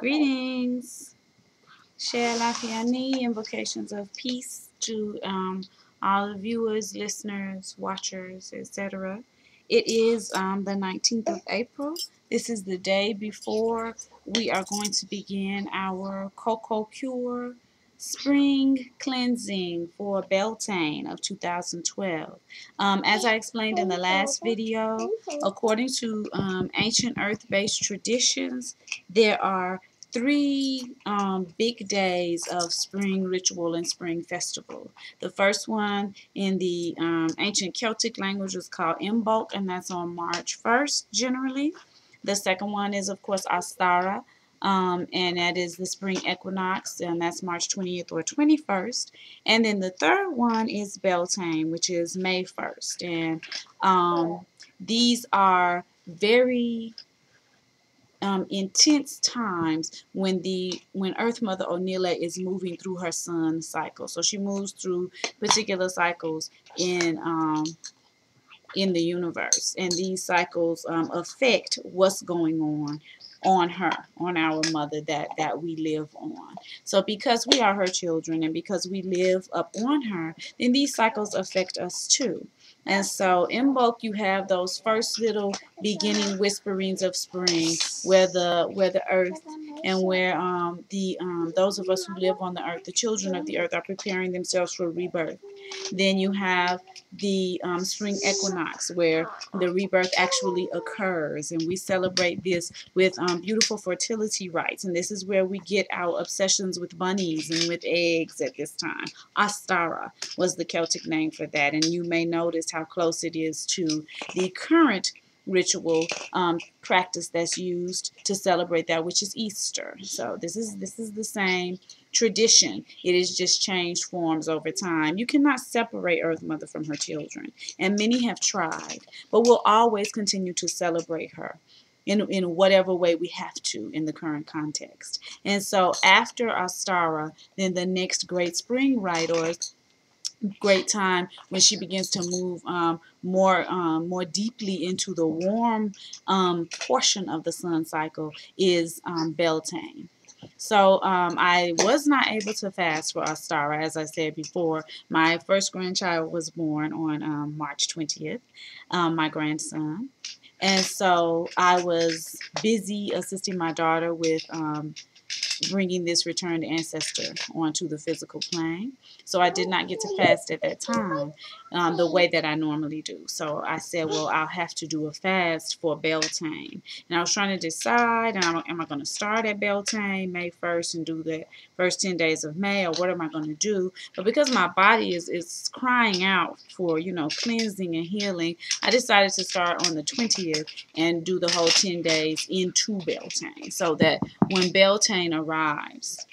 Greetings. Share Lafiani, invocations of peace to all the viewers, listeners, watchers, etc. It is the 19th of April. This is the day before we are going to begin our Cocoa Cure Spring Cleansing for Beltane of 2012. As I explained in the last video, according to ancient earth-based traditions, there are three big days of spring ritual and spring festival. The first one in the ancient Celtic language is called Imbolc, and that's on March 1st generally. The second one is, of course, Ostara, and that is the spring equinox, and that's March 20th or 21st. And then the third one is Beltane, which is May 1st. And these are very intense times when Earth Mother Onila is moving through her sun cycle. So she moves through particular cycles in the universe, and these cycles affect what's going on her, on our mother that we live on. So because we are her children and because we live up on her, then these cycles affect us too. And so in bulk, you have those first little beginning whisperings of spring, where the earth and where those of us who live on the earth, the children of the earth, are preparing themselves for rebirth. Then you have the spring equinox, where the rebirth actually occurs, and we celebrate this with beautiful fertility rites. And this is where we get our obsessions with bunnies and with eggs at this time. Ostara was the Celtic name for that, and you may notice how close it is to the current ritual practice that's used to celebrate that, which is Easter. So this is the same tradition. It has just changed forms over time. You cannot separate Earth Mother from her children, and many have tried, but we'll always continue to celebrate her in whatever way we have to in the current context. And so after Ostara, then the next great spring rite, or great time when she begins to move more deeply into the warm portion of the sun cycle, is Beltane. So I was not able to fast for Ostara. As I said before, my first grandchild was born on March 20th, my grandson. And so I was busy assisting my daughter with bringing this returned ancestor onto the physical plane. So I did not get to fast at that time the way that I normally do. So I said, well, I'll have to do a fast for Beltane. And I was trying to decide, am I going to start at Beltane May 1st and do the first 10 days of May, or what am I going to do? But because my body is crying out for, cleansing and healing, I decided to start on the 20th and do the whole 10 days into Beltane, so that when Beltane arrives,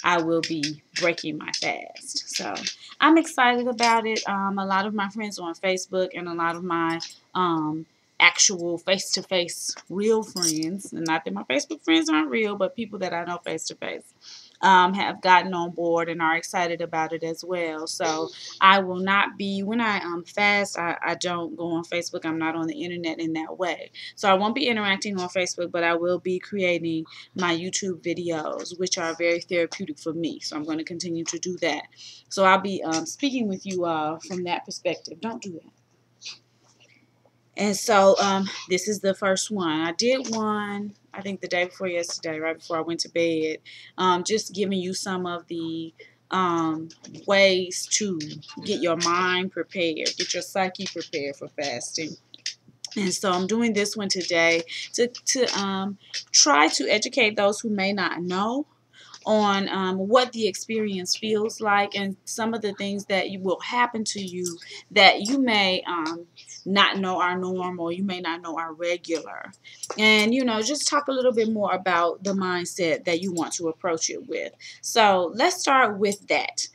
I will be breaking my fast. So I'm excited about it. A lot of my friends on Facebook and a lot of my actual face-to-face real friends, and not that my Facebook friends aren't real, but people that I know face-to-face, have gotten on board and are excited about it as well. So I will not be, when I fast, I don't go on Facebook. I'm not on the internet in that way. So I won't be interacting on Facebook, but I will be creating my YouTube videos, which are very therapeutic for me. So I'm going to continue to do that. So I'll be speaking with you from that perspective. Don't do that. And so this is the first one. I did one, I think the day before yesterday, right before I went to bed, just giving you some of the ways to get your mind prepared, get your psyche prepared for fasting. And so I'm doing this one today to try to educate those who may not know on what the experience feels like, and some of the things that will happen to you that you may not know are normal, you may not know are regular. And, just talk a little bit more about the mindset that you want to approach it with. So let's start with that.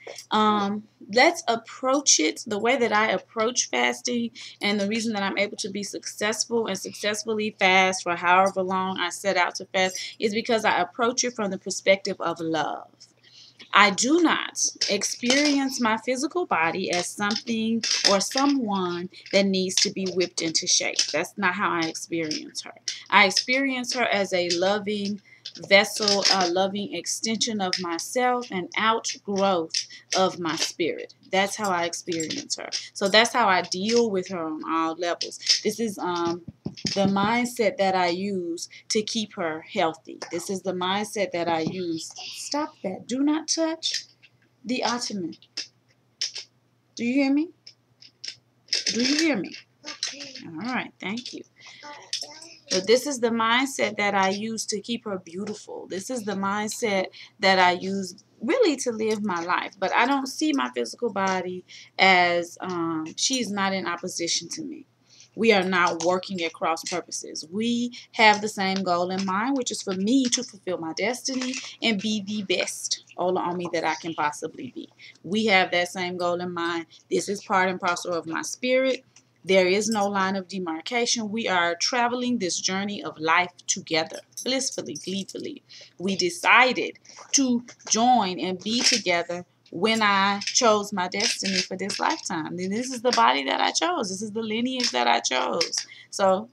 Let's approach it the way that I approach fasting, and the reason that I'm able to be successful and successfully fast for however long I set out to fast is because I approach it from the perspective of love. I do not experience my physical body as something or someone that needs to be whipped into shape. That's not how I experience her. I experience her as a loving, vessel, a loving extension of myself, and outgrowth of my spirit. That's how I experience her. So that's how I deal with her on all levels. This is the mindset that I use to keep her healthy. This is the mindset that I use. Stop that. Do not touch the ottoman. Do you hear me? Do you hear me? All right. Thank you. So this is the mindset that I use to keep her beautiful. This is the mindset that I use really to live my life. But I don't see my physical body as she's not in opposition to me. We are not working at cross purposes. We have the same goal in mind, which is for me to fulfill my destiny and be the best Ola Omi that I can possibly be. We have that same goal in mind. This is part and parcel of my spirit. There is no line of demarcation. We are traveling this journey of life together, blissfully, gleefully. We decided to join and be together when I chose my destiny for this lifetime. And this is the body that I chose. This is the lineage that I chose. So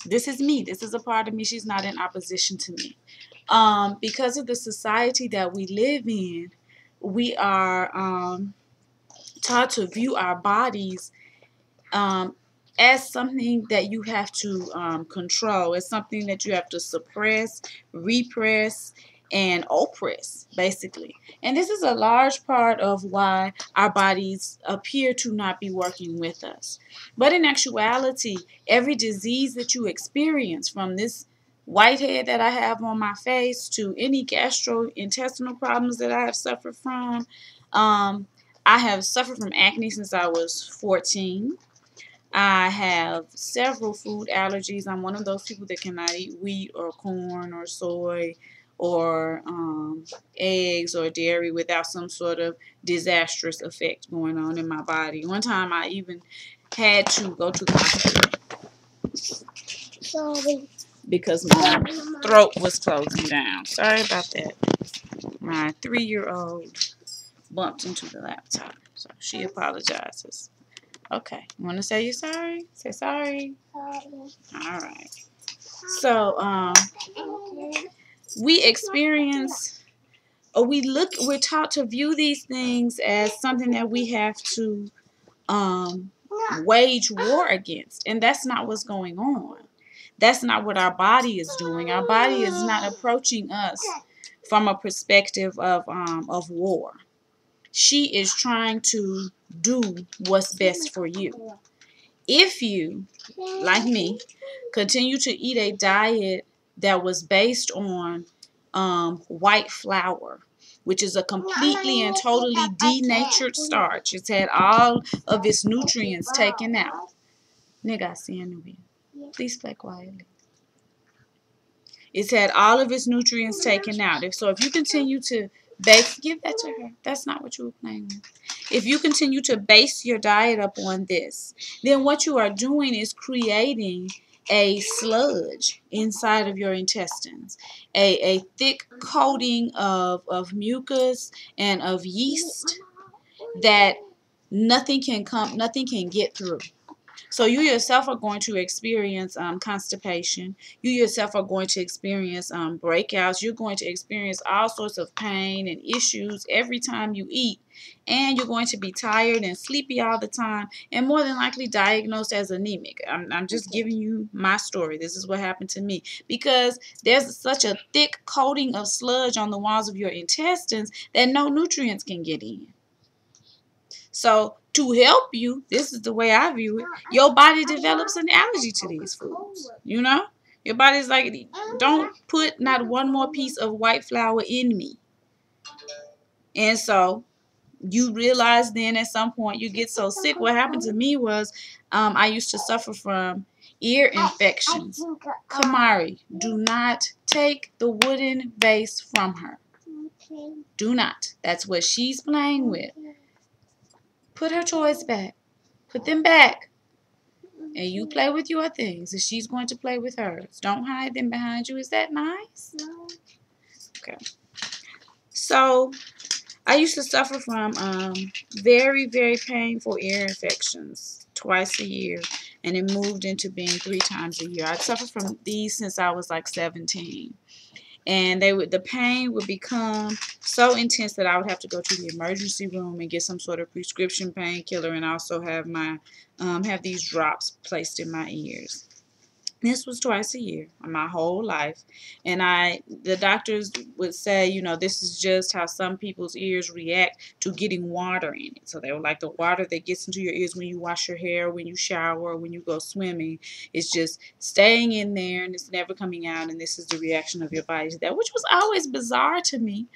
this is me. This is a part of me. She's not in opposition to me. Because of the society that we live in, we are taught to view our bodies as something that you have to control, as something that you have to suppress, repress, and oppress, basically. And this is a large part of why our bodies appear to not be working with us. But in actuality, every disease that you experience, from this whitehead that I have on my face to any gastrointestinal problems that I have suffered from, I have suffered from acne since I was 14. I have several food allergies. I'm one of those people that cannot eat wheat or corn or soy or eggs or dairy without some sort of disastrous effect going on in my body. One time I even had to go to the hospital because my throat was closing down. Sorry about that. My 3-year-old bumped into the laptop, so she apologizes. Okay. You want to say you're sorry? Say sorry. All right. So, we experience, or we're taught to view these things as something that we have to wage war against. And that's not what's going on. That's not what our body is doing. Our body is not approaching us from a perspective of war. She is trying to do what's best for you. If you, like me, continue to eat a diet that was based on white flour, which is a completely and totally denatured starch. It's had all of its nutrients taken out. Nigga, please play quietly. It's had all of its nutrients taken out. If you continue to give that to her. That's not what you were playing with. If you continue to base your diet up on this, then what you are doing is creating a sludge inside of your intestines, a thick coating of mucus and of yeast that nothing can get through. So you yourself are going to experience constipation. You yourself are going to experience breakouts. You're going to experience all sorts of pain and issues every time you eat. And you're going to be tired and sleepy all the time, and more than likely diagnosed as anemic. I'm just giving you my story. This is what happened to me. Because there's such a thick coating of sludge on the walls of your intestines that no nutrients can get in. So to help you, this is the way I view it, your body develops an allergy to these foods. You know? Your body's like, don't put not one more piece of white flour in me. And so you realize then at some point you get so sick. What happened to me was I used to suffer from ear infections. Kamari, do not take the wooden vase from her. Do not. That's what she's playing with. Put her toys back. Put them back. And you play with your things, and she's going to play with hers. Don't hide them behind you. Is that nice? No. Okay. So, I used to suffer from very, very painful ear infections twice a year, and it moved into being 3 times a year. I suffered from these since I was like 17. and the pain would become so intense that I would have to go to the emergency room and get some sort of prescription painkiller, and also have my have these drops placed in my ears. This was twice a year my whole life. And the doctors would say, this is just how some people's ears react to getting water in it. So they were like, the water that gets into your ears when you wash your hair, when you shower, when you go swimming, it's just staying in there and it's never coming out. And this is the reaction of your body to that, which was always bizarre to me,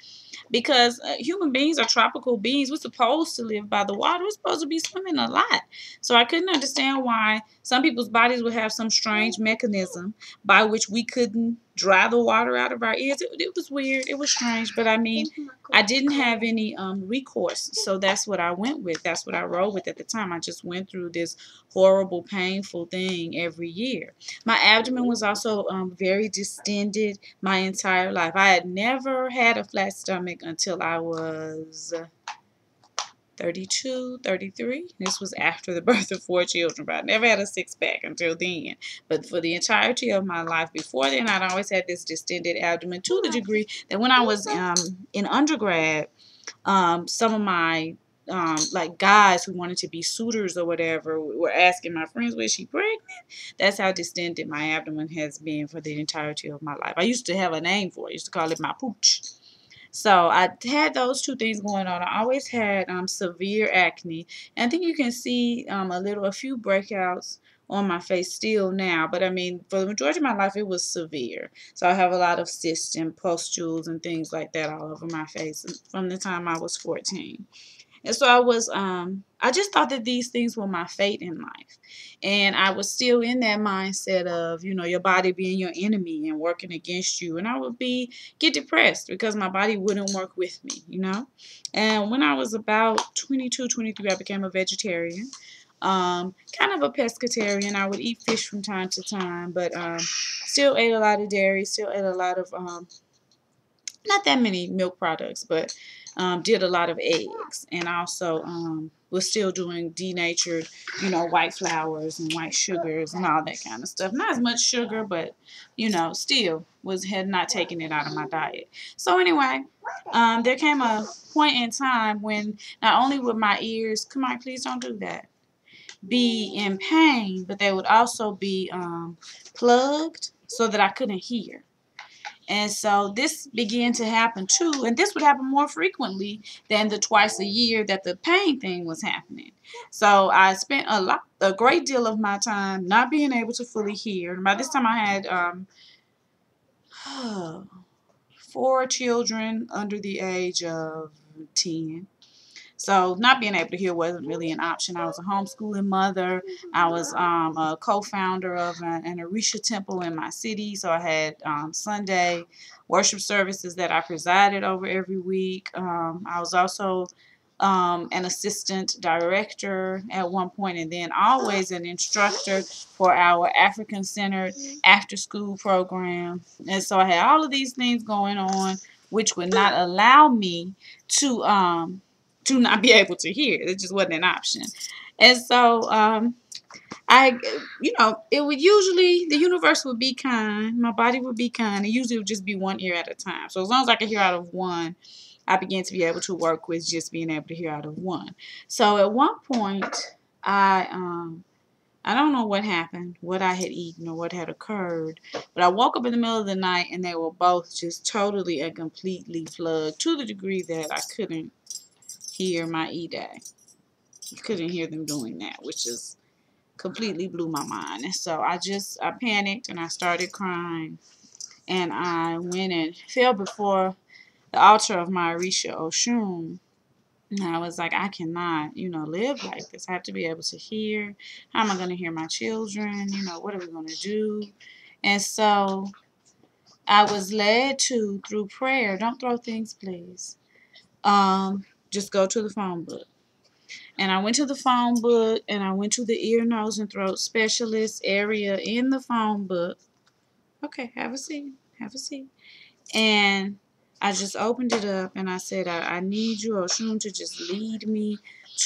because human beings are tropical beings. We're supposed to live by the water. We're supposed to be swimming a lot. So I couldn't understand why some people's bodies would have some strange mechanism by which we couldn't dry the water out of our ears. It was weird. It was strange. But I mean, I didn't have any recourse. So that's what I went with. That's what I rolled with at the time. I just went through this horrible, painful thing every year. My abdomen was also very distended my entire life. I had never had a flat stomach until I was 32, 33. This was after the birth of 4 children, but I never had a six-pack until then. But for the entirety of my life before then, I'd always had this distended abdomen, to the degree that when I was in undergrad, some of my like guys who wanted to be suitors or whatever were asking my friends, was she pregnant? That's how distended my abdomen has been for the entirety of my life. I used to have a name for it. I used to call it my pooch. So I had those two things going on. I always had severe acne. And I think you can see a few breakouts on my face still now. But I mean, for the majority of my life, it was severe. So I have a lot of cysts and pustules and things like that all over my face from the time I was 14. And so I just thought that these things were my fate in life. And I was still in that mindset of, your body being your enemy and working against you. And I would get depressed because my body wouldn't work with me. And when I was about 22, 23, I became a vegetarian. Kind of a pescatarian. I would eat fish from time to time, but still ate a lot of dairy, still ate a lot of not that many milk products, but did a lot of eggs, and also was still doing denatured, white flours and white sugars and all that kind of stuff. Not as much sugar, but still had not taken it out of my diet. So anyway, there came a point in time when not only would my ears, come on, please don't do that, be in pain, but they would also be plugged so that I couldn't hear. And so this began to happen too, and this would happen more frequently than the twice a year that the pain thing was happening. So I spent a great deal of my time not being able to fully hear. And by this time I had 4 children under the age of 10. So not being able to hear wasn't really an option. I was a homeschooling mother. I was a co-founder of an Orisha temple in my city. So I had Sunday worship services that I presided over every week. I was also an assistant director at one point, and then always an instructor for our African-centered after-school program. And so I had all of these things going on, which would not allow me to not be able to hear. It just wasn't an option. And so it would usually, the universe would be kind, my body would be kind, and usually it would just be one ear at a time. So as long as I could hear out of one, I began to be able to work with just being able to hear out of one. So at one point, I don't know what happened, what I had eaten or what had occurred, but I woke up in the middle of the night and they were both just totally and completely plugged, to the degree that I couldn't hear my E-Day. Couldn't hear them doing that, which is completely blew my mind. And so I panicked and I started crying, and I went and fell before the altar of my Orisha Oshun. And I was like, I cannot, live like this. I have to be able to hear. How am I going to hear my children? What are we going to do? And so I was led to, through prayer, don't throw things, please. Just go to the phone book. And I went to the phone book, and I went to the ear, nose, and throat specialist area in the phone book. Okay, have a seat. Have a seat. And I just opened it up, and I said, I need you, Oshun, to just lead me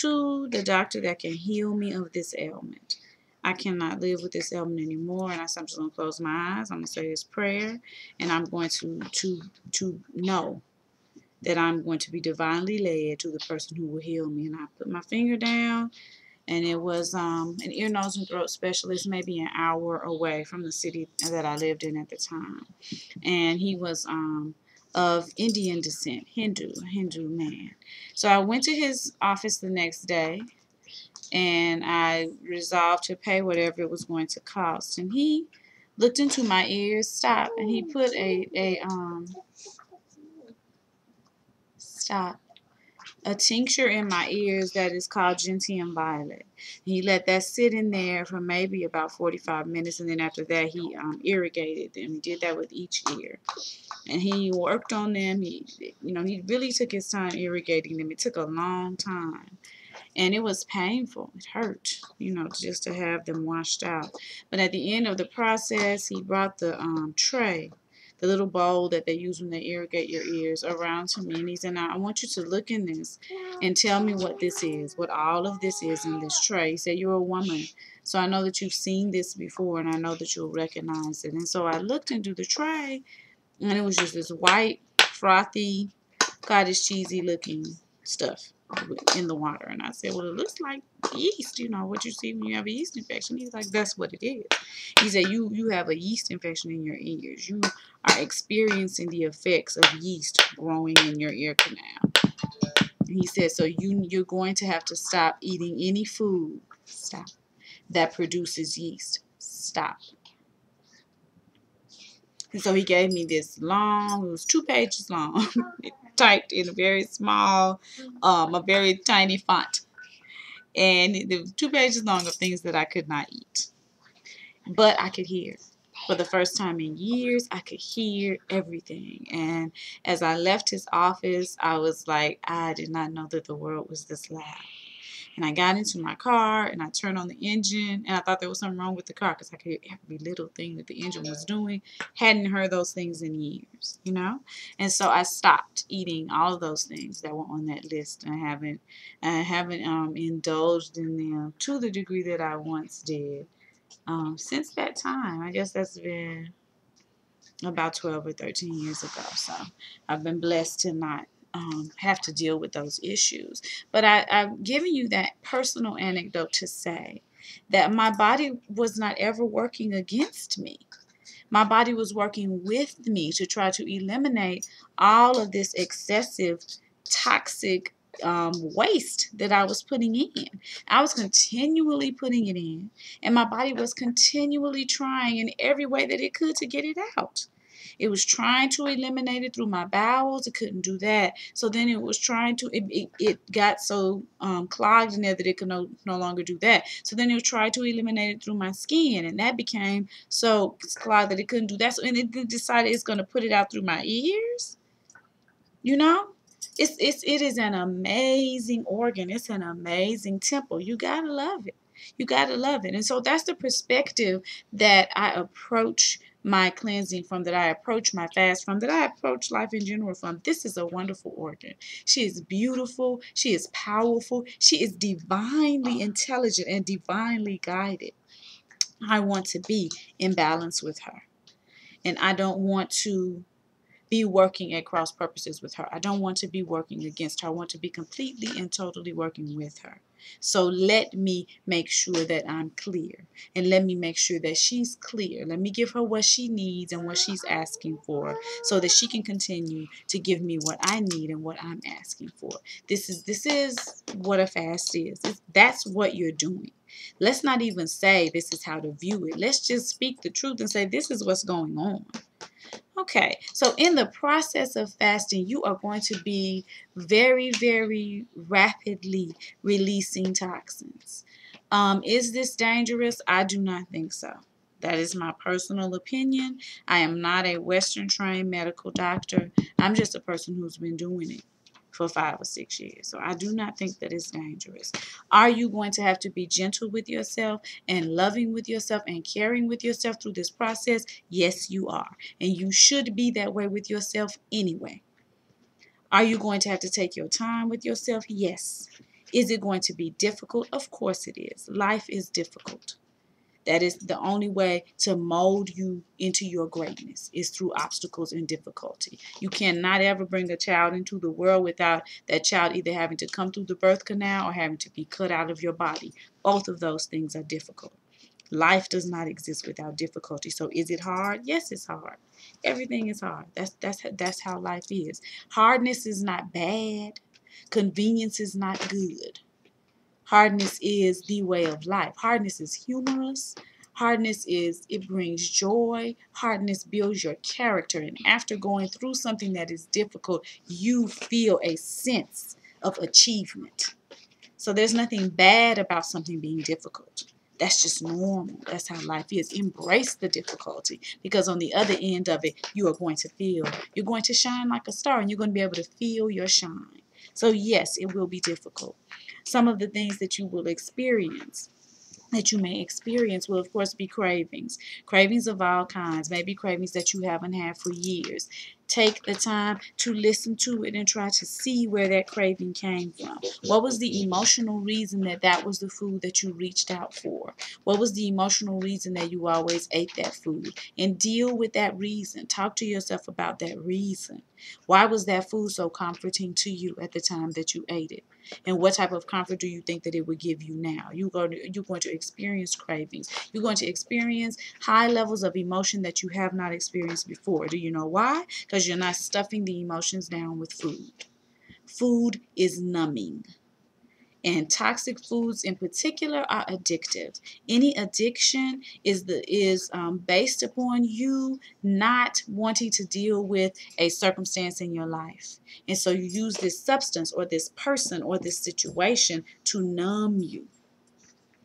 to the doctor that can heal me of this ailment. I cannot live with this ailment anymore. And I said, I'm just going to close my eyes. I'm going to say this prayer, and I'm going to know that I'm going to be divinely led to the person who will heal me. And I put my finger down, and it was an ear, nose, and throat specialist, maybe an hour away from the city that I lived in at the time. And he was of Indian descent, a Hindu man. So I went to his office the next day, and I resolved to pay whatever it was going to cost. And he looked into my ears, stopped, and he put a tincture in my ears that is called gentian violet. He let that sit in there for maybe about 45 minutes, and then after that he irrigated them. He did that with each ear, and he worked on them. He really took his time irrigating them. It took a long time, and it was painful. It hurt, just to have them washed out. But at the end of the process, he brought the tray, the little bowl that they use when they irrigate your ears, around to me. And he said, now I want you to look in this and tell me what this is, what all of this is in this tray. He said, you're a woman, so I know that you've seen this before, and I know that you'll recognize it. And so I looked into the tray, and it was just this white, frothy, cottage cheesy looking stuff in the water. And I said, well, it looks like yeast, what you see when you have a yeast infection. He's like, that's what it is. He said, you have a yeast infection in your ears. You are experiencing the effects of yeast growing in your ear canal. He said, so you're going to have to stop eating any food, stop, that produces yeast. Stop. And so he gave me this long, it was 2 pages long, typed in a very small, a very tiny font. And it was 2 pages long of things that I could not eat. But I could hear. For the first time in years, I could hear everything. And as I left his office, I was like, I did not know that the world was this loud. And I got into my car, and I turned on the engine, and I thought there was something wrong with the car because I could hear every little thing that the engine was doing. Hadn't heard those things in years, And so I stopped eating all of those things that were on that list. And I haven't indulged in them to the degree that I once did since that time. I guess that's been about 12 or 13 years ago. So I've been blessed to not have to deal with those issues. But I've given you that personal anecdote to say that my body was not ever working against me. My body was working with me to try to eliminate all of this excessive toxic waste that I was putting in. I was continually putting it in, and my body was continually trying in every way that it could to get it out. It was trying to eliminate it through my bowels. It couldn't do that. So then it was trying to, it got so clogged in there that it could no longer do that. So then it tried to eliminate it through my skin, and that became so clogged that it couldn't do that. So, and it decided it's going to put it out through my ears. It is an amazing organ. It's an amazing temple. You gotta love it. You gotta love it. And so that's the perspective that I approach my cleansing from, that I approach my fast from, that I approach life in general from. This is a wonderful organ. She is beautiful. She is powerful. She is divinely intelligent and divinely guided. I want to be in balance with her. And I don't want to be working at cross purposes with her. I don't want to be working against her. I want to be completely and totally working with her. So let me make sure that I'm clear, and let me make sure that she's clear. Let me give her what she needs and what she's asking for, so that she can continue to give me what I need and what I'm asking for. This is what a fast is. That's what you're doing. Let's not even say this is how to view it. Let's just speak the truth and say this is what's going on. Okay, so in the process of fasting, you are going to be very, very rapidly releasing toxins. Is this dangerous? I do not think so. That is my personal opinion. I am not a Western trained medical doctor. I'm just a person who's been doing it for 5 or 6 years. So I do not think that it's dangerous. Are you going to have to be gentle with yourself and loving with yourself and caring with yourself through this process? Yes, you are. And you should be that way with yourself anyway. Are you going to have to take your time with yourself? Yes. Is it going to be difficult? Of course it is. Life is difficult. That is the only way to mold you into your greatness, is through obstacles and difficulty. You cannot ever bring a child into the world without that child either having to come through the birth canal or having to be cut out of your body. Both of those things are difficult. Life does not exist without difficulty. So is it hard? Yes, it's hard. Everything is hard. That's how life is. Hardness is not bad. Convenience is not good. Hardness is the way of life. Hardness is humorous. Hardness it brings joy. Hardness builds your character. And after going through something that is difficult, you feel a sense of achievement. So there's nothing bad about something being difficult. That's just normal. That's how life is. Embrace the difficulty, because on the other end of it, you're going to shine like a star, and you're going to be able to feel your shine. So yes, it will be difficult. Some of the things that you may experience will of course be cravings of all kinds, maybe cravings that you haven't had for years. Take the time to listen to it and try to see where that craving came from. What was the emotional reason that was the food that you reached out for? What was the emotional reason that you always ate that food? And deal with that reason. Talk to yourself about that reason. Why was that food so comforting to you at the time that you ate it? And what type of comfort do you think that it would give you now? You're going to experience cravings. You're going to experience high levels of emotion that you have not experienced before. Do you know why? Because you're not stuffing the emotions down with food. Food is numbing. And toxic foods in particular are addictive. Any addiction is based upon you not wanting to deal with a circumstance in your life. And so you use this substance or this person or this situation to numb you,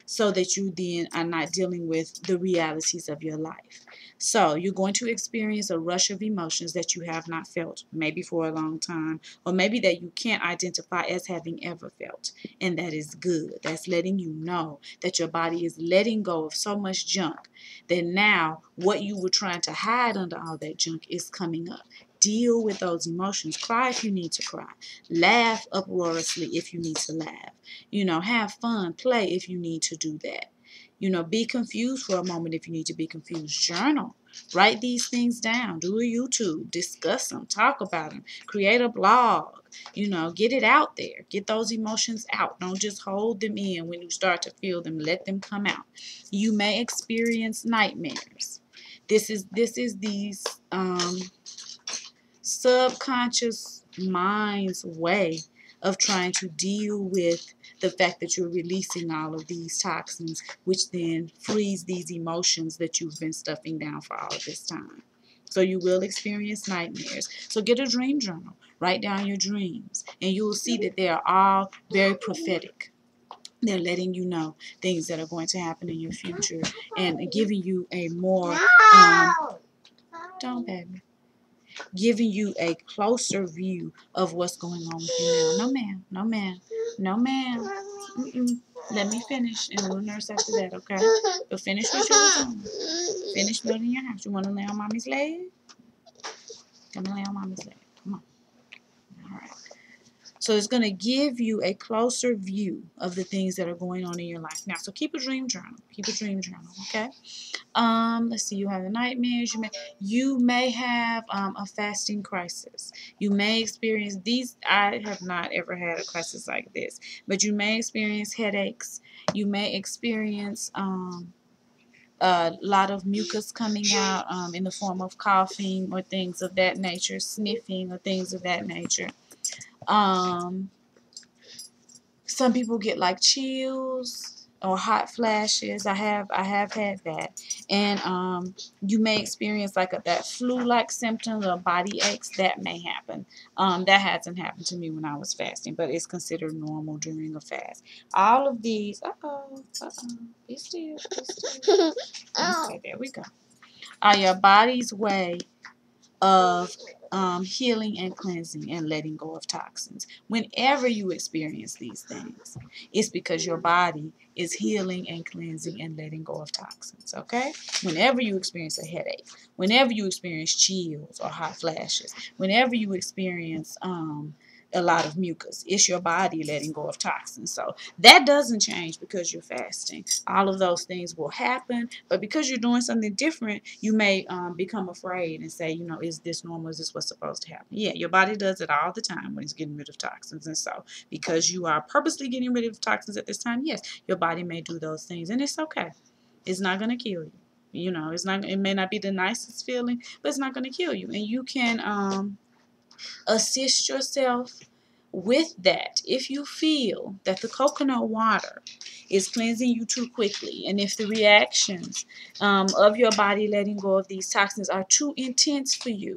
so that you then are not dealing with the realities of your life. So you're going to experience a rush of emotions that you have not felt, maybe for a long time, or maybe that you can't identify as having ever felt. And that is good. That's letting you know that your body is letting go of so much junk that now what you were trying to hide under all that junk is coming up. Deal with those emotions. Cry if you need to cry. Laugh uproariously if you need to laugh. Have fun, play if you need to do that. Be confused for a moment if you need to be confused. Journal. Write these things down. Do a YouTube. Discuss them. Talk about them. Create a blog. Get it out there. Get those emotions out. Don't just hold them in when you start to feel them. Let them come out. You may experience nightmares. This is these subconscious mind's way of trying to deal with the fact that you're releasing all of these toxins, which then frees these emotions that you've been stuffing down for all of this time. So you will experience nightmares. So get a dream journal. Write down your dreams, and you will see that they are all very prophetic. They're letting you know things that are going to happen in your future and giving you a more don't, baby. Giving you a closer view of what's going on with you now. No, ma'am. No, ma'am. No, ma'am. Let me finish, and we'll nurse after that, okay? But finish what you were doing. Finish building your house. You want to lay on mommy's leg? Come and lay on mommy's leg. Come on. All right. So it's going to give you a closer view of the things that are going on in your life now. So keep a dream journal. Keep a dream journal, okay? Let's see. You have the nightmares. You may have a fasting crisis. You may experience these. I have not ever had a crisis like this, but you may experience headaches. You may experience a lot of mucus coming out in the form of coughing or things of that nature, sniffing or things of that nature. Some people get like chills or hot flashes. I have had that. And you may experience like that flu-like symptoms or body aches. That may happen. That hasn't happened to me when I was fasting, but it's considered normal during a fast. All of these, be still, be still. Okay, there we go. Are your body's way of healing and cleansing and letting go of toxins. Whenever you experience these things, it's because your body is healing and cleansing and letting go of toxins, okay? Whenever you experience a headache, whenever you experience chills or hot flashes, whenever you experience a lot of mucus. It's your body letting go of toxins. So that doesn't change because you're fasting. All of those things will happen, but because you're doing something different, you may become afraid and say, is this normal? Is this what's supposed to happen? Yeah, your body does it all the time when it's getting rid of toxins. And so because you are purposely getting rid of toxins at this time, yes, your body may do those things, and it's okay. It's not going to kill you. It may not be the nicest feeling, but it's not going to kill you. And you can assist yourself with that if you feel that the coconut water is cleansing you too quickly, and if the reactions of your body letting go of these toxins are too intense for you,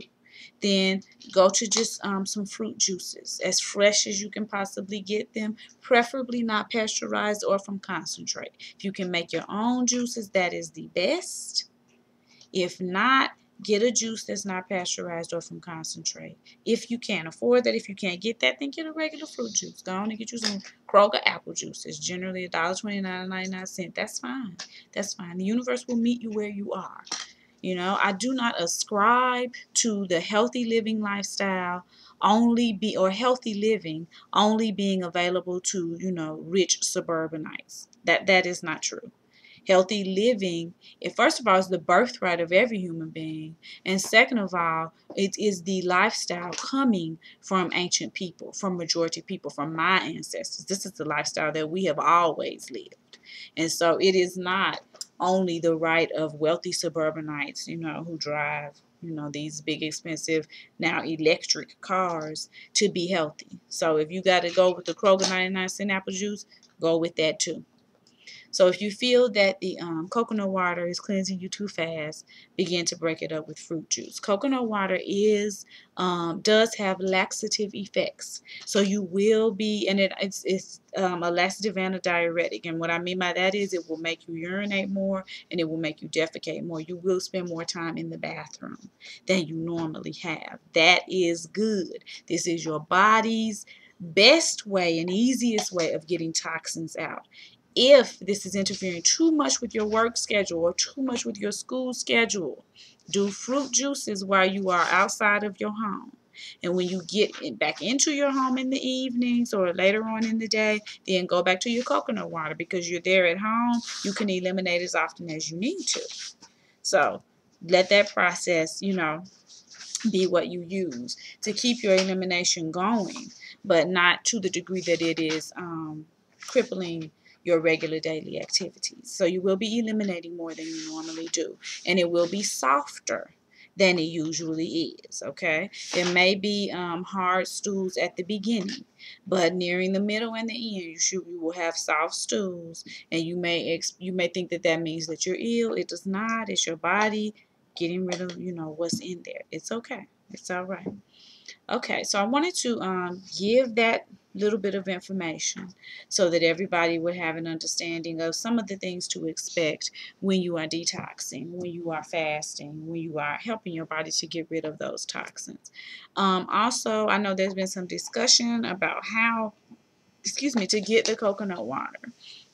then go to just some fruit juices as fresh as you can possibly get them, preferably not pasteurized or from concentrate. If you can make your own juices, that is the best. If not, get a juice that's not pasteurized or from concentrate. If you can't afford that, if you can't get that, then get a regular fruit juice. Go on and get you some Kroger apple juice. It's generally $1.29.99. That's fine. That's fine. The universe will meet you where you are. I do not ascribe to the healthy living lifestyle or healthy living only being available to, rich suburbanites. That is not true. Healthy living, first of all, is the birthright of every human being. And second of all, it is the lifestyle coming from ancient people, from majority people, from my ancestors. This is the lifestyle that we have always lived. And so it is not only the right of wealthy suburbanites, who drive, these big expensive now electric cars to be healthy. So if you got to go with the Kroger 99-cent apple juice, go with that too. So if you feel that the coconut water is cleansing you too fast, begin to break it up with fruit juice. Coconut water does have laxative effects. So you will be, and it's a laxative and a diuretic. And what I mean by that is it will make you urinate more and it will make you defecate more. You will spend more time in the bathroom than you normally have. That is good. This is your body's best way and easiest way of getting toxins out. If this is interfering too much with your work schedule or too much with your school schedule, do fruit juices while you are outside of your home. And when you get back into your home in the evenings or later on in the day, then go back to your coconut water, because you're there at home. You can eliminate as often as you need to. So let that process, be what you use to keep your elimination going, but not to the degree that it is crippling your regular daily activities. So you will be eliminating more than you normally do, and it will be softer than it usually is. Okay, there may be hard stools at the beginning, but nearing the middle and the end, you will have soft stools, and you may think that means that you're ill. It does not. It's your body getting rid of what's in there. It's okay. It's all right. Okay, so I wanted to give that little bit of information so that everybody would have an understanding of some of the things to expect when you are detoxing, when you are fasting, when you are helping your body to get rid of those toxins. Also, I know there's been some discussion about how to get the coconut water.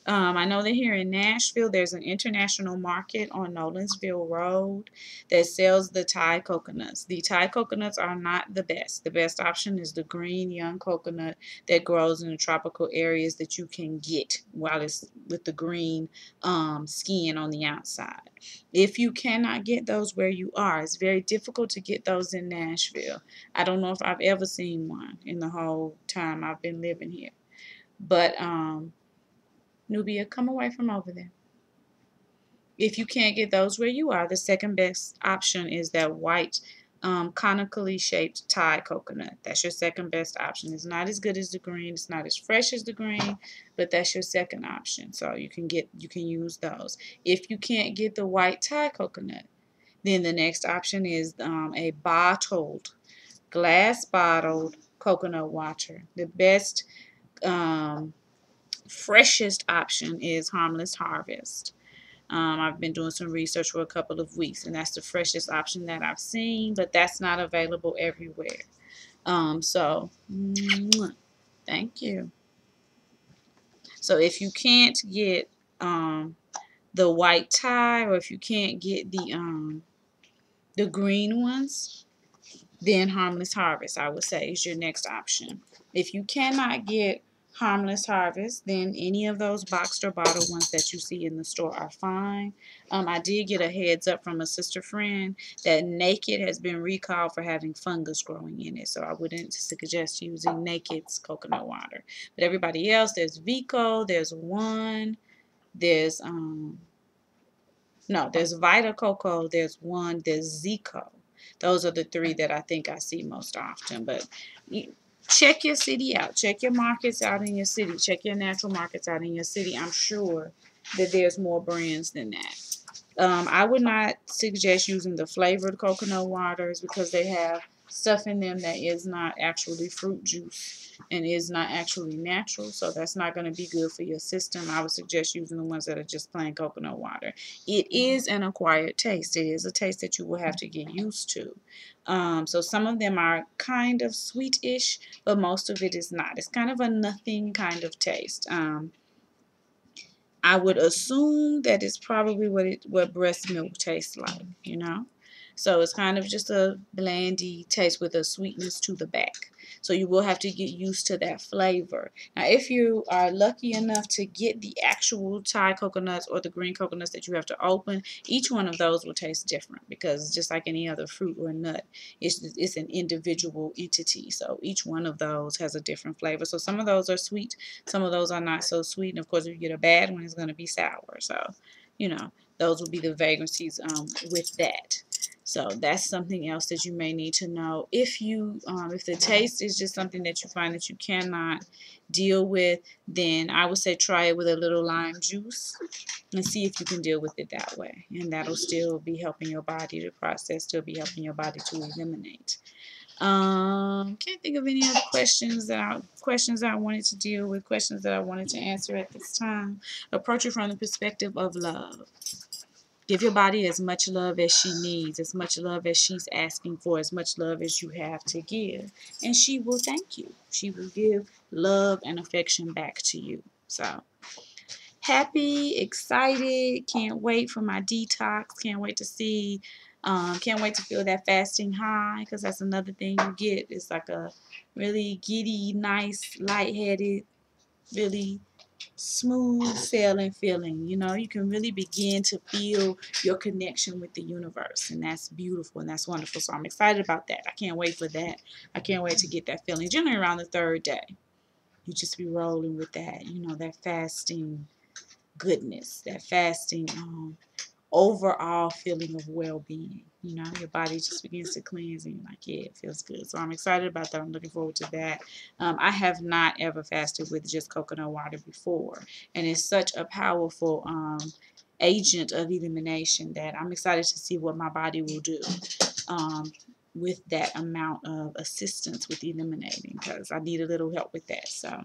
I know that here in Nashville, there's an international market on Nolensville Road that sells the Thai coconuts. The Thai coconuts are not the best. The best option is the green young coconut that grows in the tropical areas that you can get while it's with the green skin on the outside. If you cannot get those where you are, it's very difficult to get those in Nashville. I don't know if I've ever seen one in the whole time I've been living here. But Nubia, come away from over there. If you can't get those where you are, the second best option is that white conically shaped Thai coconut. That's your second best option. It's not as good as the green. It's not as fresh as the green, but that's your second option. So you can use those. If you can't get the white Thai coconut, then the next option is a glass bottled coconut water. The best freshest option is Harmless Harvest. I've been doing some research for a couple of weeks, and that's the freshest option that I've seen, but that's not available everywhere. Thank you. So if you can't get the white Thai, or if you can't get the green ones, then Harmless Harvest, I would say, is your next option. If you cannot get Harmless Harvest, then any of those boxed or bottled ones that you see in the store are fine. I did get a heads up from a sister friend that Naked has been recalled for having fungus growing in it, so I wouldn't suggest using Naked's coconut water. But everybody else, there's Vico, there's One, there's no, there's Vita Coco, there's One, there's Zico. Those are the three that I think I see most often. But check your city out. Check your markets out in your city. Check your natural markets out in your city. I'm sure that there's more brands than that. I would not suggest using the flavored coconut waters because they have stuff in them that is not actually fruit juice and is not actually natural. So that's not going to be good for your system. I would suggest using the ones that are just plain coconut water. It is an acquired taste. It is a taste that you will have to get used to. So some of them are kind of sweetish, but most of it is not. It's kind of a nothing kind of taste. I would assume that it's probably what breast milk tastes like, you know? So it's kind of just a blandy taste with a sweetness to the back. So you will have to get used to that flavor. Now, if you are lucky enough to get the actual Thai coconuts or the green coconuts that you have to open, each one of those will taste different because just like any other fruit or nut, it's an individual entity. So each one of those has a different flavor. So some of those are sweet, some of those are not so sweet. And of course, if you get a bad one, it's going to be sour. So, you know, those will be the vagrancies with that. So that's something else that you may need to know. If you, if the taste is just something that you find that you cannot deal with, then I would say try it with a little lime juice and see if you can deal with it that way. And that'll still be helping your body to process, still be helping your body to eliminate. Can't think of any other questions that I wanted to deal with, questions that I wanted to answer at this time. Approach it from the perspective of love. Give your body as much love as she needs, as much love as she's asking for, as much love as you have to give. And she will thank you. She will give love and affection back to you. So, happy, excited, can't wait for my detox, can't wait to see, can't wait to feel that fasting high because that's another thing you get. It's like a really giddy, nice, lightheaded, really smooth sailing feeling. You know, you can really begin to feel your connection with the universe, and that's beautiful and that's wonderful. So I'm excited about that. I can't wait for that. I can't wait to get that feeling. Generally around the third day, you just be rolling with that, you know, that fasting goodness, that fasting overall feeling of well-being. You know, your body just begins to cleanse and you're like, yeah, it feels good. So I'm excited about that. I'm looking forward to that. I have not ever fasted with just coconut water before, and it's such a powerful agent of elimination that I'm excited to see what my body will do with that amount of assistance with eliminating, because I need a little help with that. So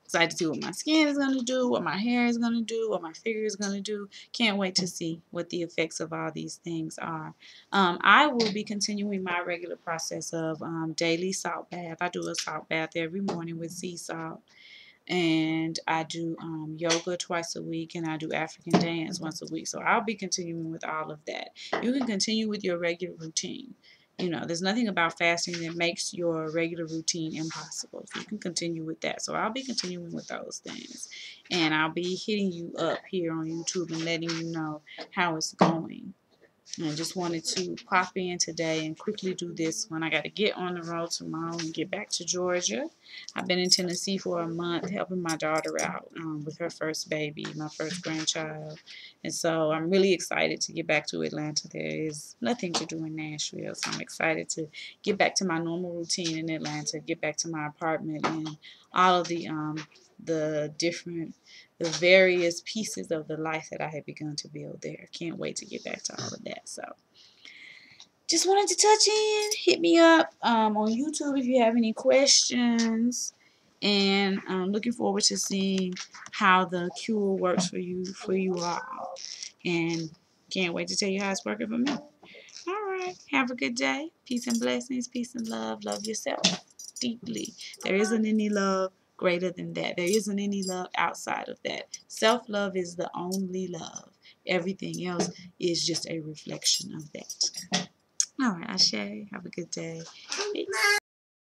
excited to see what my skin is going to do, what my hair is going to do, what my figure is going to do. Can't wait to see what the effects of all these things are. I will be continuing my regular process of daily salt bath. I do a salt bath every morning with sea salt. And I do yoga twice a week, and I do African dance once a week. So I'll be continuing with all of that. You can continue with your regular routine. You know, there's nothing about fasting that makes your regular routine impossible. So you can continue with that. So I'll be continuing with those things. And I'll be hitting you up here on YouTube and letting you know how it's going. And I just wanted to pop in today and quickly do this when I got to get on the road tomorrow and get back to Georgia. I've been in Tennessee for a month helping my daughter out with her first baby, my first grandchild. And so I'm really excited to get back to Atlanta. There is nothing to do in Nashville, so I'm excited to get back to my normal routine in Atlanta, get back to my apartment and all of the various pieces of the life that I had begun to build there. Can't wait to get back to all of that. So just wanted to touch in. Hit me up on YouTube if you have any questions. And I'm looking forward to seeing how the cure works for you all. And can't wait to tell you how it's working for me. All right. Have a good day. Peace and blessings. Peace and love. Love yourself deeply. There isn't any love greater than that. There isn't any love outside of that. Self-love is the only love. Everything else is just a reflection of that. All right, Ashe. Have a good day. Peace.